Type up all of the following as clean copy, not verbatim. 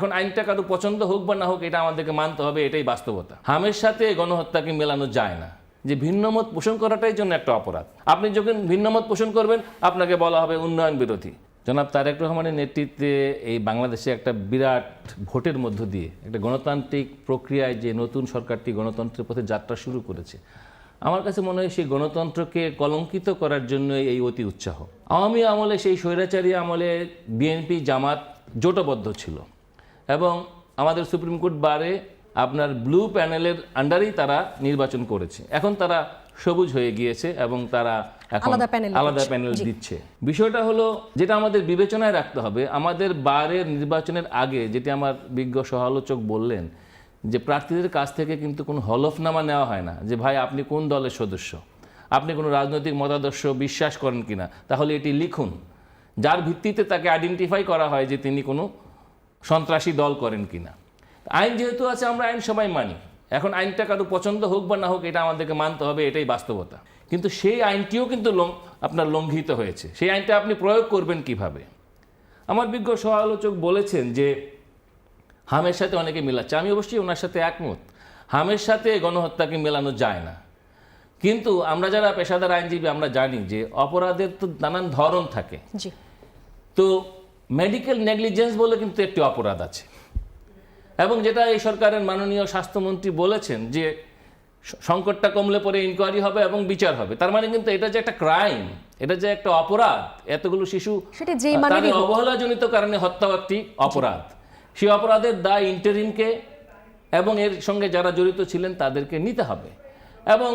এখন আইনটা কারো পছন্দ হোক বা না হোক এটা আমাদেরকে মানতে হবে, এটাই বাস্তবতা। হামের সাথে গণহত্যাকে মেলানো যায় না, যে ভিন্নমত পোষণ করাটাই জন্য একটা অপরাধ। আপনি যখন ভিন্নমত পোষণ করবেন আপনাকে বলা হবে উন্নয়ন বিরোধী। জনাব তারেক রহমানের নেতৃত্বে এই বাংলাদেশে একটা বিরাট ভোটের মধ্য দিয়ে একটা গণতান্ত্রিক প্রক্রিয়ায় যে নতুন সরকারটি গণতন্ত্রের পথে যাত্রা শুরু করেছে, আমার কাছে মনে হয় সেই গণতন্ত্রকে কলঙ্কিত করার জন্য এই অতি উৎসাহ। আওয়ামী আমলে, সেই স্বৈরাচারী আমলে বিএনপি জামাত জোটবদ্ধ ছিল এবং আমাদের সুপ্রিম কোর্ট বারে আপনার ব্লু প্যানেলের আন্ডারেই তারা নির্বাচন করেছে। এখন তারা সবুজ হয়ে গিয়েছে এবং তারা এখন আলাদা প্যানেল দিচ্ছে। বিষয়টা হলো, যেটা আমাদের বিবেচনায় রাখতে হবে, আমাদের বারের নির্বাচনের আগে যেটি আমার বিজ্ঞ সহালোচক বললেন, যে প্রার্থীদের কাছ থেকে কিন্তু কোনো হলফনামা নেওয়া হয় না যে ভাই আপনি কোন দলের সদস্য, আপনি কোনো রাজনৈতিক মতাদর্শ বিশ্বাস করেন কিনা, তাহলে এটি লিখুন, যার ভিত্তিতে তাকে আইডেন্টিফাই করা হয় যে তিনি কোনো সন্ত্রাসী দল করেন কিনা। আইন যেহেতু আছে, আমরা আইন সবাই মানি। এখন আইনটা কারো পছন্দ হোক বা না হোক এটা আমাদেরকে মানতে হবে, এটাই বাস্তবতা। কিন্তু সেই আইনটিও কিন্তু আপনার লঙ্ঘিত হয়েছে। সেই আইনটা আপনি প্রয়োগ করবেন কিভাবে? আমার বিজ্ঞ সহালোচক বলেছেন যে হামের সাথে অনেকে মেলাচ্ছে। আমি অবশ্যই ওনার সাথে একমত, হামের সাথে গণহত্যাকে মেলানো যায় না। কিন্তু আমরা যারা পেশাদার আইনজীবী আমরা জানি যে অপরাধের তো নানান ধরন থাকে। তো মেডিকেল নেগলিজেন্স বলে কিন্তু একটি অপরাধ আছে, এবং যেটা এই সরকারের মাননীয় স্বাস্থ্যমন্ত্রী বলেছেন যে সংকটটা কমলে পরে ইনকোয়ারি হবে এবং বিচার হবে। তার মানে কিন্তু এটা যে একটা ক্রাইম, এটা যে একটা অপরাধ, এতগুলো শিশু তাদের অবহেলাজনিত কারণে হত্যা একটি অপরাধ। সেই অপরাধের দায় ইন্টারিমকে এবং এর সঙ্গে যারা জড়িত ছিলেন তাদেরকে নিতে হবে, এবং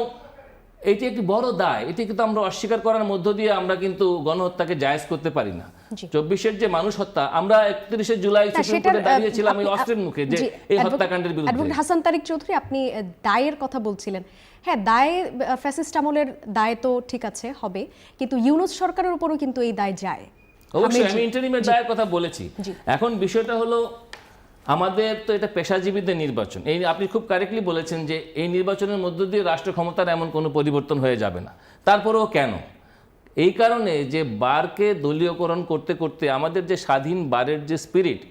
এটি একটি বড় দায়। এটি কিন্তু আমরা অস্বীকার করার মধ্য দিয়ে আমরা কিন্তু গণহত্যাকে জায়েজ করতে পারি না। 24-এর যে মানুষ হত্যা, আমরা 31শে জুলাই সুপ্রিম কোর্টে দাঁড়িয়েছিলাম এই অস্ত্রের মুখে যে এই হত্যাকাণ্ডের বিরুদ্ধে। অ্যাডভোকেট হাসান তারিক চৌধুরী, আপনি দায়ের কথা বলছিলেন। হ্যাঁ, দায় ফ্যাসিস্ট আমলের দায় তো ঠিক আছে হবে, কিন্তু ইউনূস সরকারের উপরও কিন্তু এই দায় যায়। অবশ্যই আমি ইন্টারিমের দায়ের কথা বলেছি। এখন বিষয়টা হলো, আমাদের তো এটা পেশাজীবীদের নির্বাচন। এই আপনি খুব কারেক্টলি বলেছেন যে এই নির্বাচনের মধ্য দিয়ে রাষ্ট্র ক্ষমতার এমন কোনো পরিবর্তন হয়ে যাবে না। তারপরেও কেন? এই কারণে যে বারকে দলীয়করণ করতে করতে আমাদের যে স্বাধীন বারের যে স্পিরিট,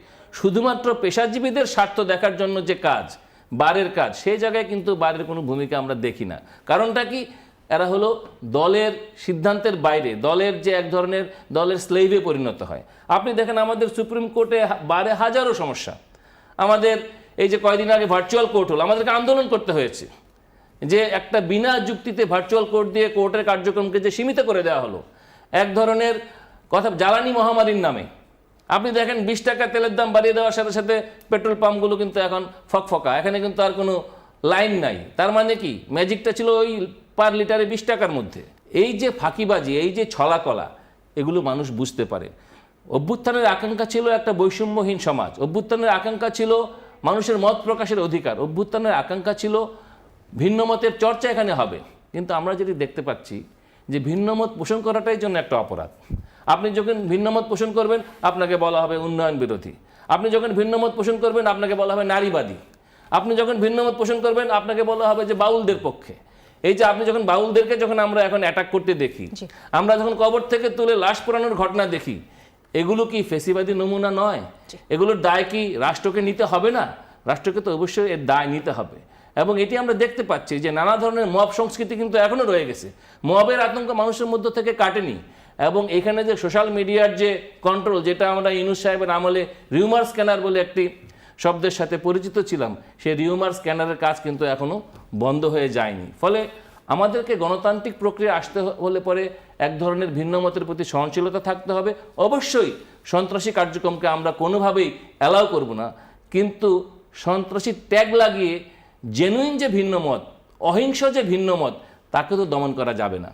শুধুমাত্র পেশাজীবীদের স্বার্থ দেখার জন্য যে কাজ, বারের কাজ, সেই জায়গায় কিন্তু বারের কোনো ভূমিকা আমরা দেখি না। কারণটা কি? এরা হলো দলের সিদ্ধান্তের বাইরে, দলের যে এক ধরনের দলের স্লেভে পরিণত হয়। আপনি দেখেন আমাদের সুপ্রিম কোর্টে বারে হাজারো সমস্যা। আমাদের এই যে কয়েকদিন আগে ভার্চুয়াল কোর্ট হলো, আমাদেরকে আন্দোলন করতে হয়েছে যে একটা বিনা যুক্তিতে ভার্চুয়াল কোর্ট দিয়ে কোর্টের কার্যক্রমকে যে সীমিত করে দেওয়া হলো। এক ধরনের কথা, জ্বালানি মহামারীর নামে আপনি দেখেন 20 টাকা তেলের দাম বাড়িয়ে দেওয়ার সাথে সাথে পেট্রোল পাম্পগুলো কিন্তু এখন ফকফকা, এখানে কিন্তু আর কোনো লাইন নাই। তার মানে কি? ম্যাজিকটা ছিল ওই পার লিটারে 20 টাকার মধ্যে। এই যে ফাঁকিবাজি, এই যে ছলাকলা, এগুলো মানুষ বুঝতে পারে। অভ্যুত্থানের আকাঙ্ক্ষা ছিল একটা বৈষম্যহীন সমাজ, অভ্যুত্থানের আকাঙ্ক্ষা ছিল মানুষের মত প্রকাশের অধিকার, অভ্যুত্থানের আকাঙ্ক্ষা ছিল ভিন্ন মতের চর্চা এখানে হবে। কিন্তু আমরা যেটি দেখতে পাচ্ছি যে ভিন্নমত পোষণ করাটাই জন্য একটা অপরাধ। আপনি যখন ভিন্নমত পোষণ করবেন আপনাকে বলা হবে উন্নয়ন বিরোধী, আপনি যখন ভিন্নমত পোষণ করবেন আপনাকে বলা হবে নারীবাদী, আপনি যখন ভিন্নমত পোষণ করবেন আপনাকে বলা হবে যে বাউলদের পক্ষে। এই যে আপনি যখন বাউলদেরকে যখন আমরা এখন অ্যাটাক করতে দেখি, আমরা যখন কবর থেকে তুলে লাশ পোড়ানোর ঘটনা দেখি, এগুলো কি ফেসিবাদী নমুনা নয়? এগুলোর দায় কি রাষ্ট্রকে নিতে হবে না? রাষ্ট্রকে তো অবশ্যই এর দায় নিতে হবে। এবং এটি আমরা দেখতে পাচ্ছি যে নানা ধরনের মব সংস্কৃতি কিন্তু এখনও রয়ে গেছে। মবের আতঙ্ক মানুষের মধ্য থেকে কাটেনি। এবং এখানে যে সোশ্যাল মিডিয়ার যে কন্ট্রোল, যেটা আমরা ইউনূস সাহেবের আমলে রিউমার স্ক্যানার বলে একটি শব্দের সাথে পরিচিত ছিলাম, সেই রিউমার স্ক্যানারের কাজ কিন্তু এখনও বন্ধ হয়ে যায়নি। ফলে আমাদেরকে গণতান্ত্রিক প্রক্রিয়া আসতে হলে পরে এক ধরনের ভিন্ন মতের প্রতি সহনশীলতা থাকতে হবে। অবশ্যই সন্ত্রাসী কার্যক্রমকে আমরা কোনোভাবেই অ্যালাউ করব না, কিন্তু সন্ত্রাসী ট্যাগ লাগিয়ে জেনুইন যে ভিন্ন মত, অহিংস যে ভিন্ন মত, তাকে তো দমন করা যাবে না।